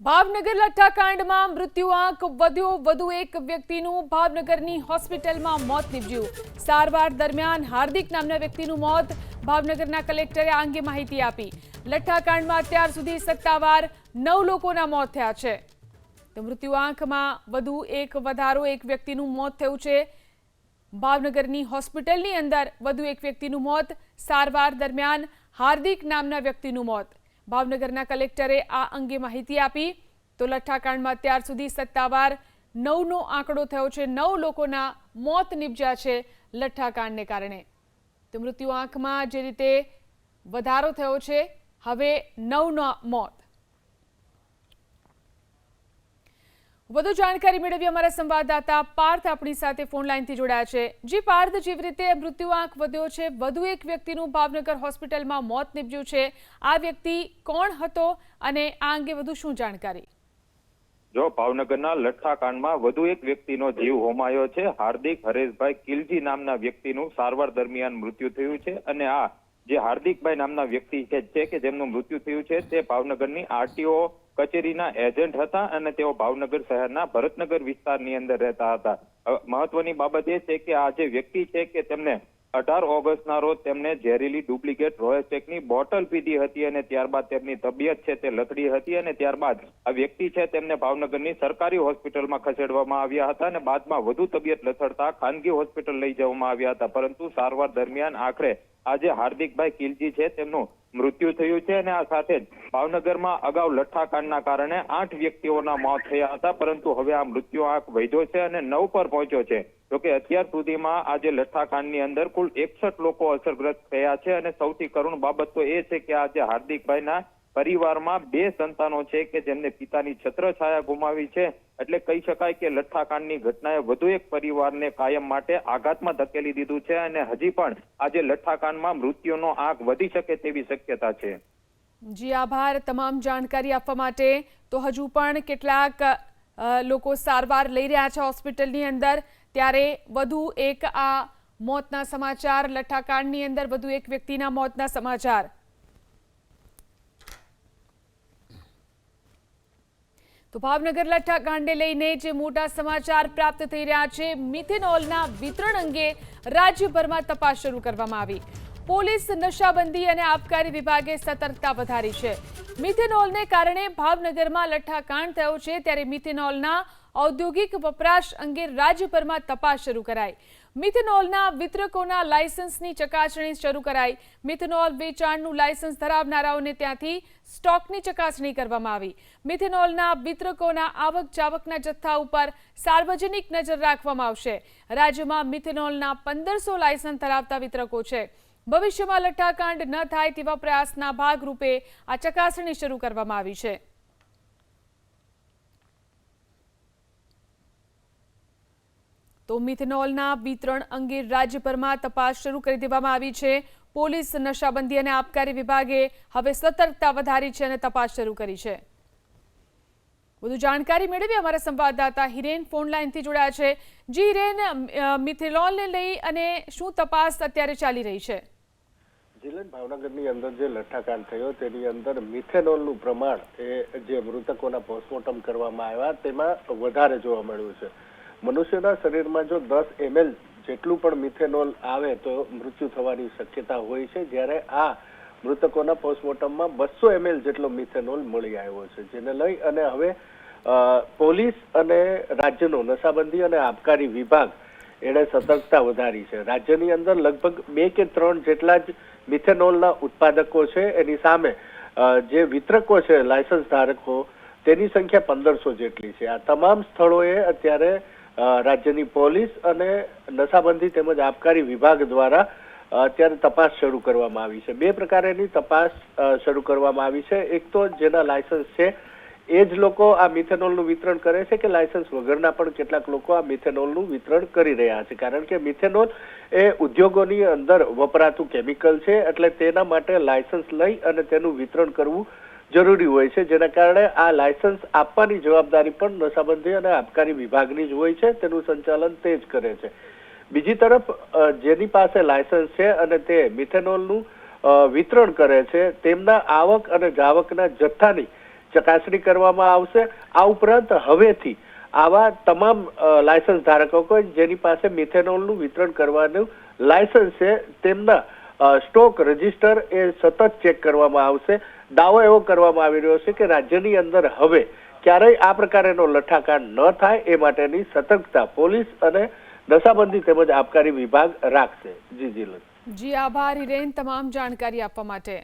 ભાવનગર લઠ્ઠાકાંડમાં મૃત્યુઆંક વધ્યો। વધુ એક વ્યક્તિનું ભાવનગરની હોસ્પિટલમાં મોત નીપજ્યું। સારવાર દરમિયાન હાર્દિક નામના વ્યક્તિનું મોત। ભાવનગરના કલેક્ટરે આ અંગે માહિતી આપી। લઠ્ઠાકાંડમાં અત્યાર સુધી સત્તાવાર 9 લોકોના મોત થયા છે। તો મૃત્યુઆંકમાં વધુ એક વધારો, એક વ્યક્તિનું મોત થયું છે। ભાવનગરની હોસ્પિટલની અંદર વધુ એક વ્યક્તિનું મોત। સારવાર દરમિયાન હાર્દિક નામના વ્યક્તિનું મોત। ભાવનગરના કલેક્ટરે આ અંગે માહિતી આપી। તો લઠ્ઠાકાંડમાં અત્યાર સુધી સત્તાવાર 9નો આંકડો થયો છે। 9 લોકોના મોત નીપજ્યા છે લઠ્ઠાકાંડને કારણે। તો મૃત્યુઆંકમાં જે રીતે વધારો થયો છે, હવે 9ના મોત। વધુ જાણકારી મેળવી અમારા સંવાદદાતા પાર્થ આપણી સાથે ફોન લાઈનથી જોડાયા છે। જી પાર્થ, જેવી રીતે મૃત્યુઆંક વધ્યો છે, વધુ એક વ્યક્તિનું ભાવનગર હોસ્પિટલમાં મોત નીપજ્યું છે, આ વ્યક્તિ કોણ હતો અને આ અંગે વધુ શું જાણકારી? જો ભાવનગરના લઠ્ઠાકાંડમાં વધુ એક વ્યક્તિનો જીવ હોમાયો છે। હાર્દિક હરેશભાઈ કિલજી નામના વ્યક્તિનું સારવાર દરમિયાન મૃત્યુ થયું છે અને આ જે હાર્દિકભાઈ નામના વ્યક્તિ છે કે જેમનું મૃત્યુ થયું છે તે ભાવનગરની આરટીઓ કચેરીના એજન્ટ હતા અને તેઓ ભાવનગર શહેરના ભરતનગર વિસ્તારની અંદર રહેતા હતા। મહત્વની બાબત એ છે કે આ જે વ્યક્તિ છે કે તેમને 18 ઓગસ્ટના રોજ તેમને ઝેરીલી ડુપ્લિકેટ રોએસ્ટેકની બોટલ પીધી હતી અને ત્યારબાદ તેમની તબિયત છે તે લથડી હતી અને ત્યારબાદ આ વ્યક્તિ છે તેમને ભાવનગરની સરકારી હોસ્પિટલમાં ખસેડવામાં આવ્યા હતા અને બાદમાં વધુ તબિયત લથડતા ખાનગી હોસ્પિટલ લઈ જવામાં આવ્યા હતા, પરંતુ સારવાર દરમિયાન આખરે આજે હાર્દિકભાઈ કિલજી છે તેમનું મૃત્યુ થયું છે અને આ સાથે જ ભાવનગરમાં અગાઉ લઠ્ઠાકાંડના કારણે 8 વ્યક્તિઓના મોત થયા હતા, પરંતુ હવે આ મૃત્યુઆંક વધ્યો છે અને 9 પર પહોંચ્યો છે। જોકે અત્યાર સુધીમાં આજે લઠ્ઠાકાંડની અંદર કુલ 61 લોકો અસરગ્રસ્ત થયા છે અને સૌથી કરુણ બાબત તો એ છે કે આજે હાર્દિકભાઈના પરિવારમાં 2 સંતાનો છે કે જેમને પિતાની છત્રછાયા ગુમાવી છે। એટલે કહી શકાય કે લઠ્ઠાકાંડની ઘટનાએ વધુ એક પરિવારને કાયમ માટે આઘાતમાં ધકેલી દીધું છે અને હજી પણ આજે લઠ્ઠાકાંડમાં મૃત્યુનો આંક વધી શકે તેવી શક્યતા છે। જી આભાર તમામ જાણકારી આપવા માટે। તો હજુ પણ કેટલાક લોકો સારવાર લઈ રહ્યા છે હોસ્પિટલની અંદર, ત્યારે વધુ એક આ મોતના સમાચાર। લઠ્ઠાકાંડની અંદર વધુ એક વ્યક્તિના મોતના સમાચાર। તો ભાવનગર લઠ્ઠાકાંડને લઈને જે મોટા સમાચાર પ્રાપ્ત થઈ રહ્યા છે, મિથેનોલના વિતરણ અંગે રાજ્યભરમાં તપાસ શરૂ કરવામાં આવી। પોલીસ, નશાબંધી અને આબકારી વિભાગે સતર્કતા વધારી છે। મિથેનોલને કારણે ભાવનગરમાં લઠ્ઠાકાંડ થયો છે, ત્યારે મિથેનોલના ઔદ્યોગિક વપરાશ અંગે રાજ્યભરમાં તપાસ શરૂ કરાઈ। મિથેનોલના વિતરકોના લાયસન્સની ચકાસણી શરૂ કરાઈ। મિથેનોલ વેચાણનું લાયસન્સ ધરાવનારાઓને ત્યાંથી સ્ટોકની ચકાસણી કરવામાં આવી। મિથેનોલના વિતરકોના આવક જાવકના જથ્થા ઉપર સાર્વજનિક નજર રાખવામાં આવશે। રાજ્યમાં મિથેનોલના 1500 લાયસન્સ ધરાવતા વિતરકો છે। ભવિષ્યમાં લઠ્ઠાકાંડ ન થાય તેવા પ્રયાસના ભાગરૂપે આ ચકાસણી શરૂ કરવામાં આવી છે। તો મિથેનોલના વિતરણ અંગે રાજ્યભરમાં તપાસ શરૂ કરી દેવામાં આવી છે। પોલીસ, નશાબંધી અને આબકારી વિભાગે હવે સતર્કતા વધારી છે અને તપાસ શરૂ કરી છે। વધુ જાણકારી મેળવી અમારા સંવાદદાતા હિરેન ફોન લાઈનથી જોડાયા છે। જી હિરેન, મિથેનોલને લઈ અને શું તપાસ અત્યારે ચાલી રહી છે? જીલન, ભાવનગરની અંદર જે લઠ્ઠાકાંડ થયો તેની અંદર મિથેનોલનું પ્રમાણ એ જે મૃતકોના પોસ્ટમોર્ટમ કરવામાં આવ્યા તેમાં વધારે જોવા મળ્યું છે। મનુષ્યના શરીરમાં જો 10 ml જેટલું પણ મિથેનોલ આવે તો મૃત્યુ થવાની શક્યતા હોય છે, જ્યારે આ મૃતકોના પોસ્ટમોર્ટમમાં 200 ml જેટલો મિથેનોલ મળી આવ્યો છે, જેને લઈ અને હવે પોલીસ અને રાજ્યનો નશાબંધી અને આબકારી વિભાગ એણે સતર્કતા વધારી છે। રાજ્યની અંદર લગભગ 2 કે 3 જેટલા જ મિથેનોલના ઉત્પાદકો છે, એની સામે જે વિતરકો છે, લાયસન્સ ધારકો, તેની સંખ્યા 1500 જેટલી છે। આ તમામ સ્થળોએ અત્યારે રાજ્યની પોલીસ અને નશાબંધી તેમજ આબકારી વિભાગ દ્વારા અત્યારે તપાસ શરૂ કરવામાં આવી છે। 2 પ્રકારની તપાસ શરૂ કરવામાં આવી છે। એક તો જેના લાયસન્સ છે એ જ લોકો આ મિથેનોલનું વિતરણ કરે છે કે લાયસન્સ વગરના પણ કેટલાક લોકો આ મિથેનોલનું વિતરણ કરી રહ્યા છે, કારણ કે મિથેનોલ એ ઉદ્યોગોની અંદર વપરાતું કેમિકલ છે, એટલે તેના માટે લાયસન્સ લઈ અને તેનું વિતરણ કરવું જરૂરી હોય છે, જેના કારણે આ લાયસન્સ આપવાની જવાબદારી પણ નશાબંધી અને આબકારી વિભાગની જ હોય છે, તેનું સંચાલન તે જ કરે છે। બીજી તરફ જેની પાસે લાયસન્સ છે અને તે મિથેનોલનું વિતરણ કરે છે, તેમના આવક અને જાવકના જથ્થાની ચકાસણી કરવામાં આવશે. આ ઉપરાંત હવેથી આવા તમામ લાયસન્સ ધારકો કે જેની પાસે મિથેનોલનું વિતરણ કરવાનું લાયસન્સ છે તેમના સ્ટોક રજિસ્ટર એ સતત ચેક કરવામાં આવશે. દાવો એવો કરવામાં આવી રહ્યો છે કે રાજ્યની અંદર હવે ક્યારેય આ પ્રકારેનો લઠ્ઠાકાંડ ન થાય એ માટેની સતર્કતા પોલીસ અને નશાબંધી તેમજ આબકારી વિભાગ રાખશે. જી જીલન. જી આભાર હિરેન તમામ જાણકારી આપવા માટે.